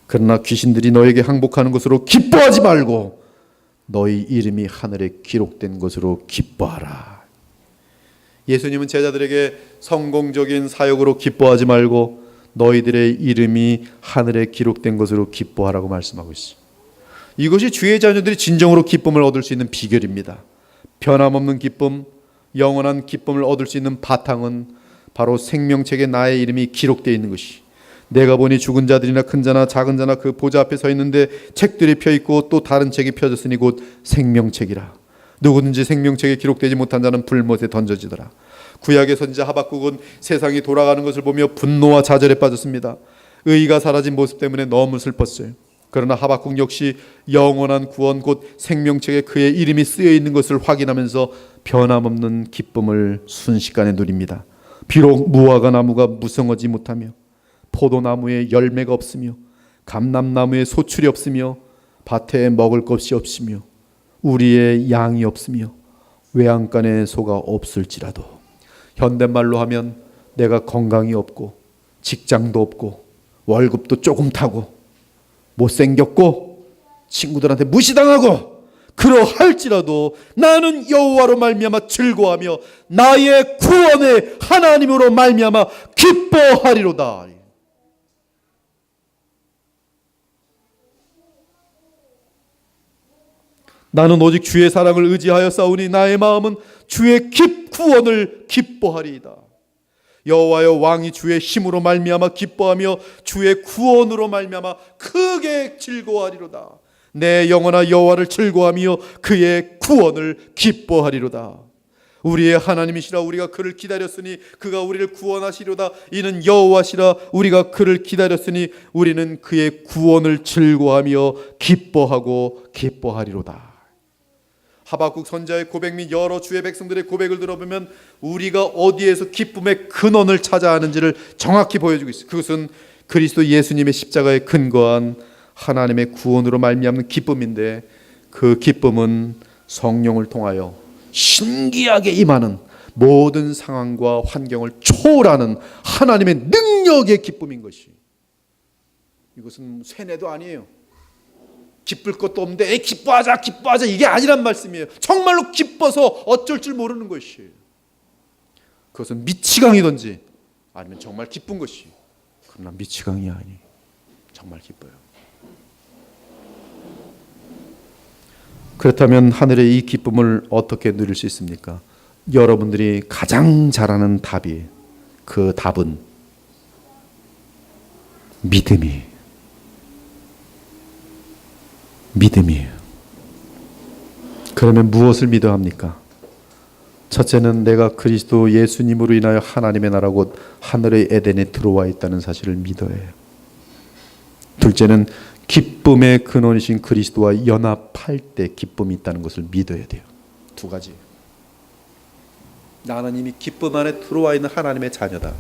그러나 귀신들이 너에게 항복하는 것으로 기뻐하지 말고 너희 이름이 하늘에 기록된 것으로 기뻐하라. 예수님은 제자들에게 성공적인 사역으로 기뻐하지 말고 너희들의 이름이 하늘에 기록된 것으로 기뻐하라고 말씀하고 있습니다. 이것이 주의 자녀들이 진정으로 기쁨을 얻을 수 있는 비결입니다. 변함없는 기쁨, 영원한 기쁨을 얻을 수 있는 바탕은 바로 생명책에 나의 이름이 기록되어 있는 것이. 내가 보니 죽은 자들이나 큰 자나 작은 자나 그 보좌 앞에 서 있는데 책들이 펴 있고 또 다른 책이 펴졌으니 곧 생명책이라. 누구든지 생명책에 기록되지 못한 자는 불못에 던져지더라. 구약의 선지자 하박국은 세상이 돌아가는 것을 보며 분노와 좌절에 빠졌습니다. 의가 사라진 모습 때문에 너무 슬펐어요. 그러나 하박국 역시 영원한 구원 곧 생명책에 그의 이름이 쓰여 있는 것을 확인하면서 변함없는 기쁨을 순식간에 누립니다. 비록 무화과 나무가 무성하지 못하며 포도나무에 열매가 없으며 감람나무에 소출이 없으며 밭에 먹을 것이 없으며 우리의 양이 없으며 외양간에 소가 없을지라도, 현대말로 하면 내가 건강이 없고 직장도 없고 월급도 조금 타고 못생겼고 친구들한테 무시당하고 그러할지라도 나는 여호와로 말미암아 즐거워하며 나의 구원의 하나님으로 말미암아 기뻐하리로다. 나는 오직 주의 사랑을 의지하여 싸우니 나의 마음은 주의 구원을 기뻐하리이다. 여호와여, 왕이 주의 힘으로 말미암아 기뻐하며 주의 구원으로 말미암아 크게 즐거워하리로다. 내 영혼아 여호와를 즐거워하며 그의 구원을 기뻐하리로다. 우리의 하나님이시라. 우리가 그를 기다렸으니 그가 우리를 구원하시리로다. 이는 여호와시라. 우리가 그를 기다렸으니 우리는 그의 구원을 즐거워하며 기뻐하리로다. 하박국 선지자의 고백 및 여러 주의 백성들의 고백을 들어보면 우리가 어디에서 기쁨의 근원을 찾아 하는지를 정확히 보여주고 있어요. 그것은 그리스도 예수님의 십자가에 근거한 하나님의 구원으로 말미암는 기쁨인데, 그 기쁨은 성령을 통하여 신기하게 임하는 모든 상황과 환경을 초월하는 하나님의 능력의 기쁨인 것이, 이것은 세뇌도 아니에요. 기쁠 것도 없는데 기뻐하자 기뻐하자 이게 아니란 말씀이에요. 정말로 기뻐서 어쩔 줄 모르는 것이, 그것은 미치광이든지 아니면 정말 기쁜 것이, 그러나 미치광이 아니 정말 기뻐요. 그렇다면 하늘의 이 기쁨을 어떻게 누릴 수 있습니까? 여러분들이 가장 잘하는 답이, 그 답은 믿음이에요. 그러면 무엇을 믿어야 합니까? 첫째는 내가 그리스도 예수님으로 인하여 하나님의 나라 곧 하늘의 에덴에 들어와 있다는 사실을 믿어야 해요. 둘째는 기쁨의 근원이신 그리스도와 연합할 때 기쁨이 있다는 것을 믿어야 돼요. 두 가지. 나는 이미 기쁨 안에 들어와 있는 하나님의 자녀다.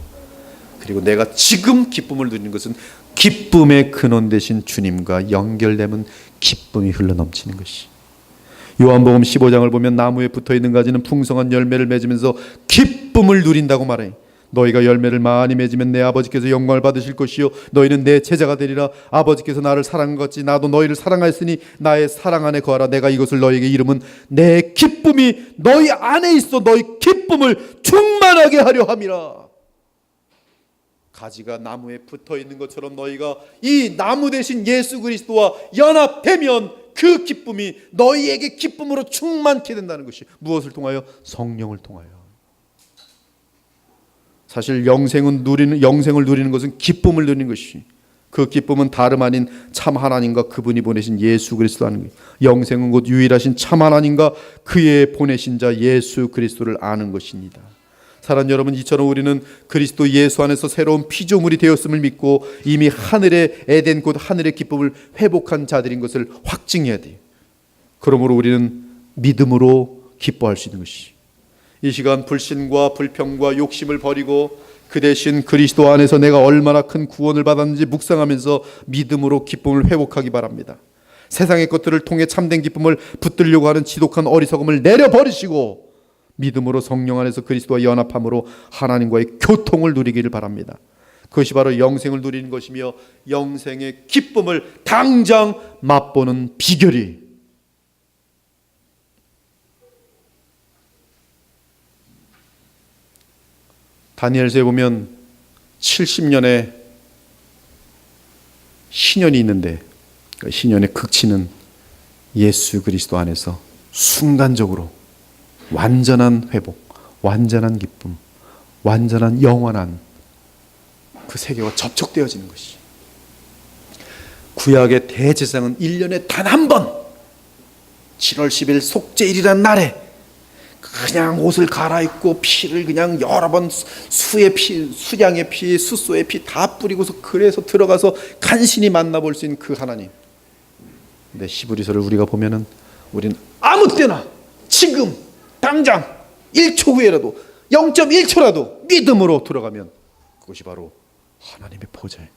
그리고 내가 지금 기쁨을 누리는 것은 기쁨의 근원 되신 주님과 연결되면 기쁨이 흘러넘치는 것이. 요한복음 15장을 보면 나무에 붙어있는 가지는 풍성한 열매를 맺으면서 기쁨을 누린다고 말해. 너희가 열매를 많이 맺으면 내 아버지께서 영광을 받으실 것이요 너희는 내 제자가 되리라. 아버지께서 나를 사랑한 것 같이 나도 너희를 사랑하였으니 나의 사랑 안에 거하라. 내가 이것을 너희에게 이름은 내 기쁨이 너희 안에 있어 너희 기쁨을 충만하게 하려 함이라. 가지가 나무에 붙어있는 것처럼 너희가 이 나무 대신 예수 그리스도와 연합되면 그 기쁨이 너희에게 기쁨으로 충만케 된다는 것이. 무엇을 통하여? 성령을 통하여. 사실 영생을 누리는 것은 기쁨을 누리는 것이, 그 기쁨은 다름 아닌 참 하나님과 그분이 보내신 예수 그리스도 하는 거예요. 영생은 곧 유일하신 참 하나님과 그의 보내신 자 예수 그리스도를 아는 것입니다. 사랑하는 여러분, 이처럼 우리는 그리스도 예수 안에서 새로운 피조물이 되었음을 믿고 이미 하늘의 에덴 곧 하늘의 기쁨을 회복한 자들인 것을 확증해야 돼요. 그러므로 우리는 믿음으로 기뻐할 수 있는 것이, 이 시간 불신과 불평과 욕심을 버리고 그 대신 그리스도 안에서 내가 얼마나 큰 구원을 받았는지 묵상하면서 믿음으로 기쁨을 회복하기 바랍니다. 세상의 것들을 통해 참된 기쁨을 붙들려고 하는 지독한 어리석음을 내려버리시고 믿음으로 성령 안에서 그리스도와 연합함으로 하나님과의 교통을 누리기를 바랍니다. 그것이 바로 영생을 누리는 것이며 영생의 기쁨을 당장 맛보는 비결이, 다니엘서에 보면 70년의 신년이 있는데 그 신년의 극치는 예수 그리스도 안에서 순간적으로 완전한 회복, 완전한 기쁨, 완전한 영원한 그 세계와 접촉되어지는 것이. 구약의 대제사장은 1년에 단 한 번 7월 10일 속죄일이란 날에 그냥 옷을 갈아입고 피를 그냥 여러 번 수의 피, 수양의 피, 숫소의 피 다 뿌리고서 그래서 들어가서 간신히 만나볼 수 있는 그 하나님. 근데 히브리서를 우리가 보면은 우리는 아무 때나 지금 당장 1초 후에라도 0.1초라도 믿음으로 들어가면 그것이 바로 하나님의 보좌예요.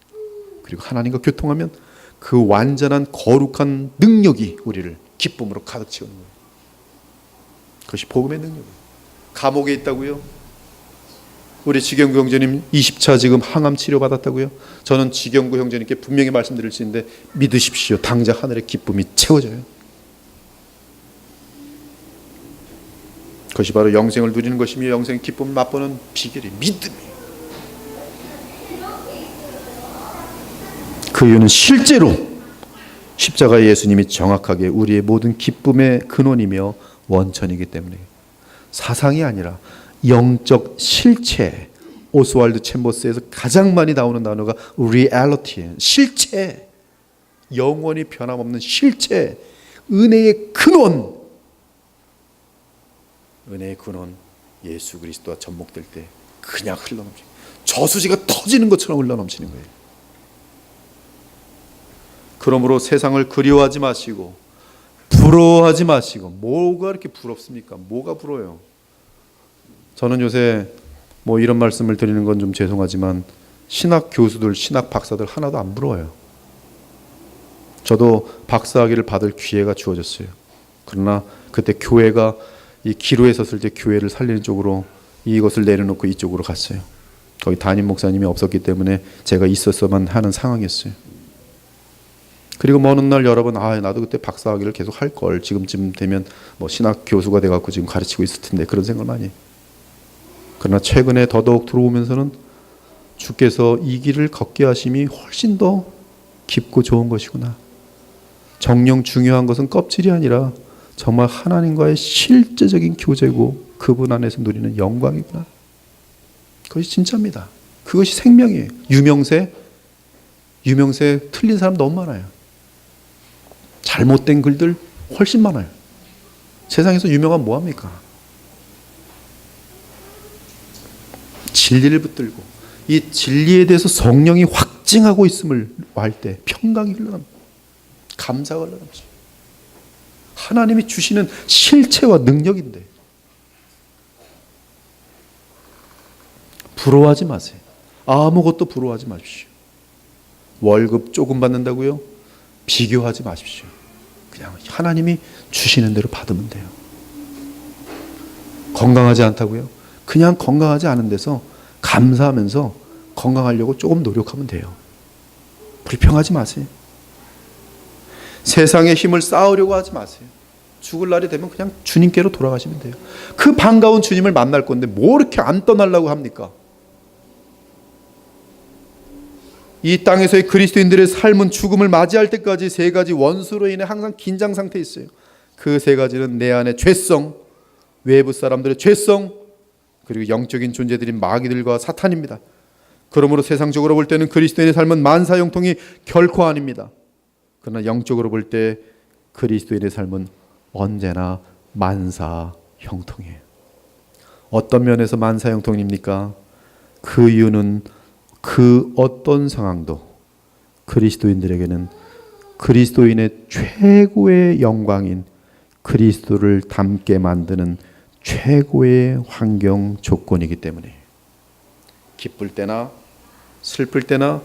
그리고 하나님과 교통하면 그 완전한 거룩한 능력이 우리를 기쁨으로 가득 채우는 거예요. 그것이 복음의 능력이에요. 감옥에 있다고요? 우리 지경구 형제님 20차 지금 항암 치료 받았다고요? 저는 지경구 형제님께 분명히 말씀드릴 수 있는데 믿으십시오. 당장 하늘의 기쁨이 채워져요. 그것이 바로 영생을 누리는 것이며 영생의 기쁨을 맛보는 비결이 믿음이에요. 그 이유는 실제로 십자가의 예수님이 정확하게 우리의 모든 기쁨의 근원이며 원천이기 때문에, 사상이 아니라 영적 실체. 오스왈드 챔버스에서 가장 많이 나오는 단어가 리얼리티예요. 실체, 영원히 변함없는 실체, 은혜의 근원. 은혜의 근원 예수 그리스도와 접목될 때 그냥 흘러넘치는, 저수지가 터지는 것처럼 흘러넘치는 거예요. 그러므로 세상을 그리워하지 마시고 부러워하지 마시고. 뭐가 이렇게 부럽습니까? 뭐가 부러워요? 저는 요새 뭐 이런 말씀을 드리는 건 좀 죄송하지만 신학 교수들, 신학 박사들 하나도 안 부러워요. 저도 박사학위를 받을 기회가 주어졌어요. 그러나 그때 교회가 이 기로에 섰을 때 교회를 살리는 쪽으로 이것을 내려놓고 이쪽으로 갔어요. 거기 담임 목사님이 없었기 때문에 제가 있었어만 하는 상황이었어요. 그리고 먼 훗날 여러분, 나도 그때 박사학위를 계속 할 걸. 지금쯤 되면 뭐 신학 교수가 돼갖고 지금 가르치고 있을 텐데, 그런 생각을 많이 해요. 그러나 최근에 더더욱 들어오면서는 주께서 이 길을 걷게 하심이 훨씬 더 깊고 좋은 것이구나. 정녕 중요한 것은 껍질이 아니라 정말 하나님과의 실제적인 교제고 그분 안에서 누리는 영광이구나. 그것이 진짜입니다. 그것이 생명이에요. 유명세 틀린 사람 너무 많아요. 잘못된 글들 훨씬 많아요. 세상에서 유명한 뭐합니까? 진리를 붙들고 이 진리에 대해서 성령이 확증하고 있음을 알 때 평강이 흘러납니다. 감사가 흘러납니다. 하나님이 주시는 실체와 능력인데 부러워하지 마세요. 아무것도 부러워하지 마십시오. 월급 조금 받는다고요? 비교하지 마십시오. 그냥 하나님이 주시는 대로 받으면 돼요. 건강하지 않다고요? 그냥 건강하지 않은 데서 감사하면서 건강하려고 조금 노력하면 돼요. 불평하지 마세요. 세상의 힘을 쌓으려고 하지 마세요. 죽을 날이 되면 그냥 주님께로 돌아가시면 돼요. 그 반가운 주님을 만날 건데 뭐 이렇게 안 떠나려고 합니까? 이 땅에서의 그리스도인들의 삶은 죽음을 맞이할 때까지 세 가지 원수로 인해 항상 긴장 상태에 있어요. 그 세 가지는 내 안의 죄성, 외부 사람들의 죄성, 그리고 영적인 존재들인 마귀들과 사탄입니다. 그러므로 세상적으로 볼 때는 그리스도인의 삶은 만사형통이 결코 아닙니다. 그러나 영적으로 볼 때 그리스도인의 삶은 언제나 만사형통이에요. 어떤 면에서 만사형통입니까? 그 이유는 그 어떤 상황도 그리스도인들에게는 그리스도인의 최고의 영광인 그리스도를 닮게 만드는 최고의 환경 조건이기 때문에 기쁠 때나 슬플 때나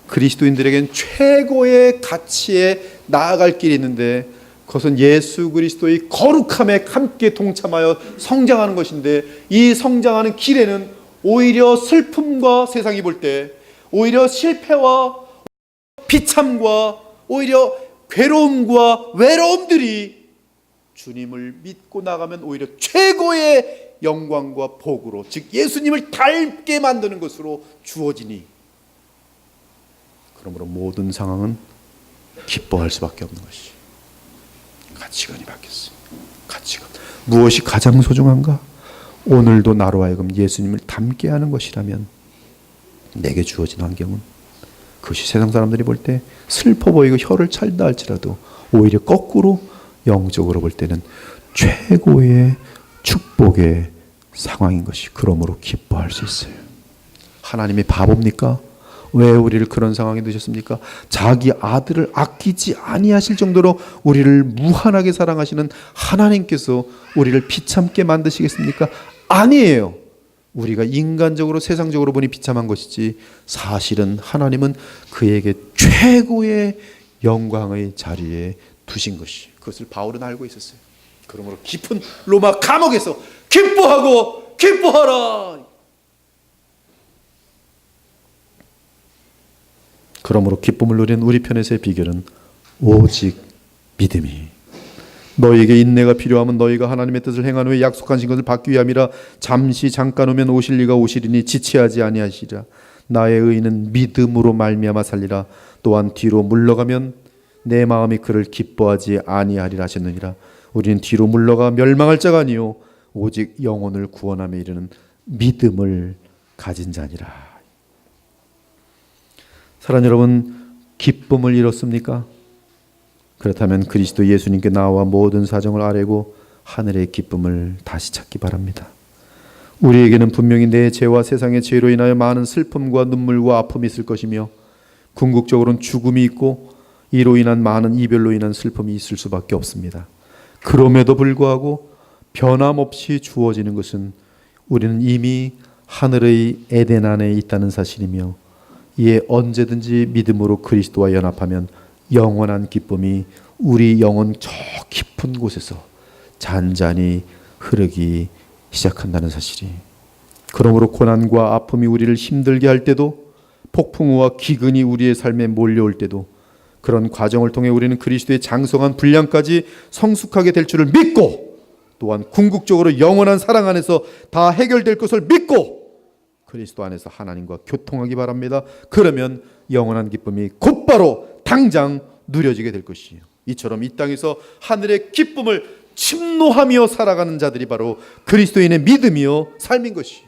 그리스도인들에겐 최고의 가치에 나아갈 길이 있는데 그것은 예수 그리스도의 거룩함에 함께 동참하여 성장하는 것인데 이 성장하는 길에는 오히려 슬픔과 세상이 볼 때 오히려 실패와 비참과 오히려 괴로움과 외로움들이 주님을 믿고 나가면 오히려 최고의 영광과 복으로 즉 예수님을 닮게 만드는 것으로 주어지니 그러므로 모든 상황은 기뻐할 수밖에 없는 것이 가치관이 바뀌었어요. 가치관 무엇이 가장 소중한가? 오늘도 나로 하여금 예수님을 닮게 하는 것이라면 내게 주어진 환경은 그것이 세상 사람들이 볼 때 슬퍼 보이고 혀를 찰다 할지라도 오히려 거꾸로 영적으로 볼 때는 최고의 축복의 상황인 것이 그러므로 기뻐할 수 있어요. 하나님이 바보입니까? 왜 우리를 그런 상황에 두셨습니까? 자기 아들을 아끼지 아니하실 정도로 우리를 무한하게 사랑하시는 하나님께서 우리를 비참게 만드시겠습니까? 아니에요. 우리가 인간적으로 세상적으로 보니 비참한 것이지 사실은 하나님은 그에게 최고의 영광의 자리에 두신 것이 그것을 바울은 알고 있었어요. 그러므로 깊은 로마 감옥에서 기뻐하고 기뻐하라. 그러므로 기쁨을 누리는 우리 편에서의 비결은 오직 믿음이 너희에게 인내가 필요하면 너희가 하나님의 뜻을 행한 후에 약속하신 것을 받기 위함이라. 잠시 잠깐 오면 오실 이가 오시리니 지체하지 아니하시리라. 나의 의인은 믿음으로 말미암아 살리라. 또한 뒤로 물러가면 내 마음이 그를 기뻐하지 아니하리라 하셨느니라. 우리는 뒤로 물러가 멸망할 자가 아니요 오직 영혼을 구원함에 이르는 믿음을 가진 자니라. 사랑하는 여러분, 기쁨을 잃었습니까? 그렇다면 그리스도 예수님께 나와 모든 사정을 아뢰고 하늘의 기쁨을 다시 찾기 바랍니다. 우리에게는 분명히 내 죄와 세상의 죄로 인하여 많은 슬픔과 눈물과 아픔이 있을 것이며 궁극적으로는 죽음이 있고 이로 인한 많은 이별로 인한 슬픔이 있을 수밖에 없습니다. 그럼에도 불구하고 변함없이 주어지는 것은 우리는 이미 하늘의 에덴 안에 있다는 사실이며, 이에 언제든지 믿음으로 그리스도와 연합하면 영원한 기쁨이 우리 영혼 저 깊은 곳에서 잔잔히 흐르기 시작한다는 사실이, 그러므로 고난과 아픔이 우리를 힘들게 할 때도, 폭풍우와 기근이 우리의 삶에 몰려올 때도, 그런 과정을 통해 우리는 그리스도의 장성한 분량까지 성숙하게 될 줄을 믿고, 또한 궁극적으로 영원한 사랑 안에서 다 해결될 것을 믿고 그리스도 안에서 하나님과 교통하기 바랍니다. 그러면 영원한 기쁨이 곧바로 당장 누려지게 될 것이에요. 이처럼 이 땅에서 하늘의 기쁨을 침노하며 살아가는 자들이 바로 그리스도인의 믿음이요 삶인 것이,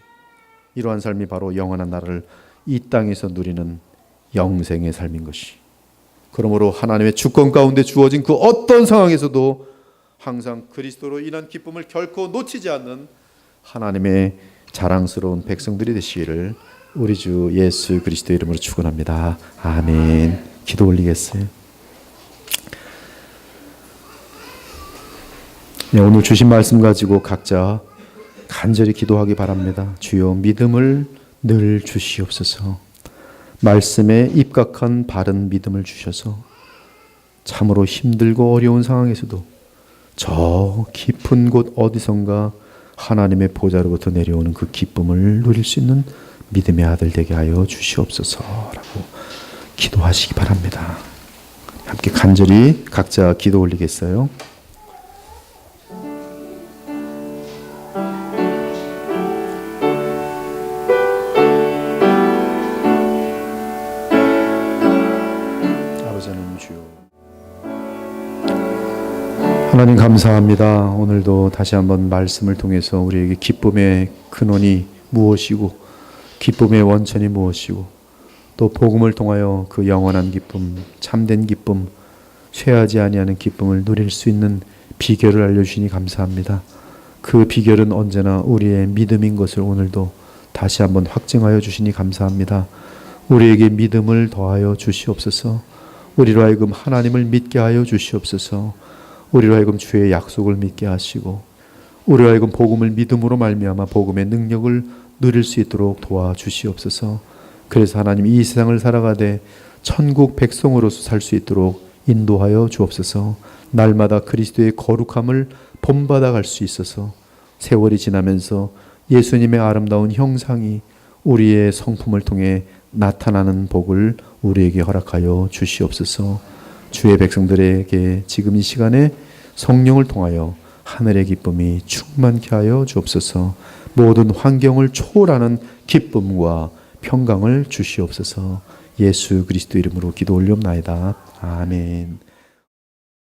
이러한 삶이 바로 영원한 나라를 이 땅에서 누리는 영생의 삶인 것이. 그러므로 하나님의 주권 가운데 주어진 그 어떤 상황에서도 항상 그리스도로 인한 기쁨을 결코 놓치지 않는 하나님의 자랑스러운 백성들이 되시기를 우리 주 예수 그리스도 이름으로 축원합니다. 아멘. 기도 올리겠어요. 네, 오늘 주신 말씀 가지고 각자 간절히 기도하기 바랍니다. 주여, 믿음을 늘 주시옵소서. 말씀에 입각한 바른 믿음을 주셔서 참으로 힘들고 어려운 상황에서도 저 깊은 곳 어디선가 하나님의 보좌로부터 내려오는 그 기쁨을 누릴 수 있는 믿음의 아들 되게 하여 주시옵소서라고 기도하시기 바랍니다. 함께 간절히 각자 기도 올리겠어요. 하나님 감사합니다. 오늘도 다시 한번 말씀을 통해서 우리에게 기쁨의 근원이 무엇이고 기쁨의 원천이 무엇이고 또 복음을 통하여 그 영원한 기쁨, 참된 기쁨, 쇠하지 아니하는 기쁨을 누릴 수 있는 비결을 알려주시니 감사합니다. 그 비결은 언제나 우리의 믿음인 것을 오늘도 다시 한번 확증하여 주시니 감사합니다. 우리에게 믿음을 더하여 주시옵소서. 우리로 하여금 하나님을 믿게 하여 주시옵소서. 우리로 하여금 주의 약속을 믿게 하시고 우리로 하여금 복음을 믿음으로 말미암아 복음의 능력을 누릴 수 있도록 도와주시옵소서. 그래서 하나님 이 세상을 살아가되 천국 백성으로서 살 수 있도록 인도하여 주옵소서. 날마다 그리스도의 거룩함을 본받아 갈 수 있어서 세월이 지나면서 예수님의 아름다운 형상이 우리의 성품을 통해 나타나는 복을 우리에게 허락하여 주시옵소서. 주의 백성들에게 지금 이 시간에 성령을 통하여 하늘의 기쁨이 충만케 하여 주옵소서. 모든 환경을 초월하는 기쁨과 평강을 주시옵소서. 예수 그리스도 이름으로 기도 올리옵나이다. 아멘.